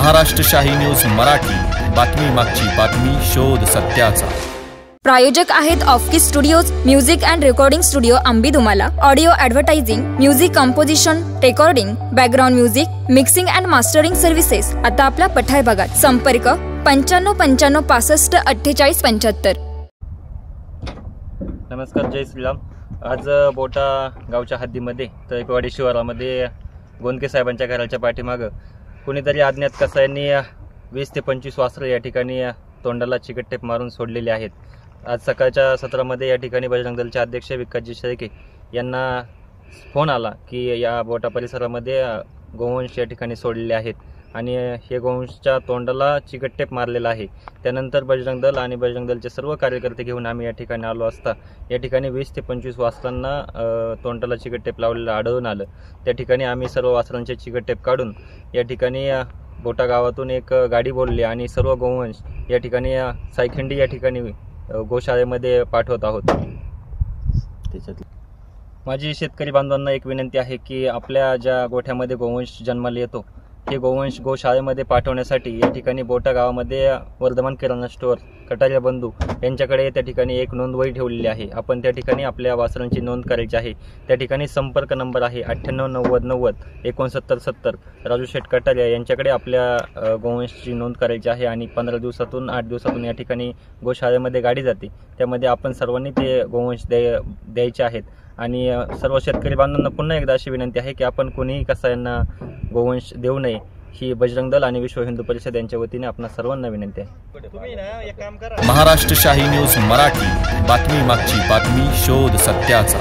महाराष्ट्र शाही न्यूज मराठी, बातमी मागची बातमी, शोध सत्याचा। प्रायोजक आहेत Offkey studios, music and recording studio Ambidumala, audio advertising, music composition, recording, background music, mixing and mastering services. आता आपला पठार भागात संपर्क 95 95 65 48 75। नमस्कार, जय श्रीराम। आज बोटा गावच्या हद्दीमध्ये तळेकवाडी शिवारामध्ये गोंदके साहेबांच्या घराच्या पाठीमागं कुणीतरी अज्ञात कसायांनी 20 ते 25 वासरं या ठिकाणी तोंडाला चिकटटेप मारून सोडलेले आहेत। आज सकाळच्या सत्रामध्ये या ठिकाणी बजरंग दलचे अध्यक्ष विकासजी शेळके यांना फोन आला की या बोटा परिसरामध्ये गोवंश या ठिकाणी सोडलेले आहेत आणि हे गोवंशच्या तोंडाला चिकटटेप मारलेला आहे। त्यानंतर बजरंग दल आणि बजरंग दलचे सर्व कार्यकर्ते घेऊन आम्ही या ठिकाणी आलो असता या ठिकाणी 20 ते 25 वासरांना तोंडाला चिकटटेप लावलेलं आढळून आलं। त्या ठिकाणी आम्ही सर्व वासरांचे चिकटटेप काढून या ठिकाणी बोटा गावातून एक गाडी बोलली आणि सर्व गोवंश या ठिकाणी सायखिंडी या ठिकाणी गोशाळेमध्ये पाठवत आहोत। त्याच्यात माझी शेतकरी बांधवांना एक विनंती आहे की आपल्या ज्या गोठ्यामध्ये गोवंश जन्माला येतो हे गोवंश गोशाळेमध्ये पाठवण्यासाठी या ठिकाणी बोटा गावामध्ये वर्धमान किराणा स्टोअर कटारिया बंधू यांच्याकडे त्या ठिकाणी एक नोंदवही ठेवलेली आहे। आपण त्या ठिकाणी आपल्या वासरांची नोंद करायची आहे। त्या ठिकाणी संपर्क नंबर आहे 98 90 90 69 70। राजू शेठ कटारिया यांच्याकडे आपल्या गोवंशची नोंद करायची आहे आणि 15 दिवसातून 8 दिवसातून या ठिकाणी गोशाळेमध्ये गाडी जाते, त्यामध्ये आपण सर्वांनी ते गोवंश द्यायचे आहेत। आणि सर्व शेतकरी बांधवांना पुन्हा एकदा अशी विनंती आहे की आपण कोणीही कसायांना गोवंश देऊ नये, ही बजरंग दल आणि विश्व हिंदू परिषद यांच्या वतीने आपणा सर्वांना विनंती आहे। महाराष्ट्र शाही न्यूज मराठी, बातमी मागची बातमी, शोध सत्याचा।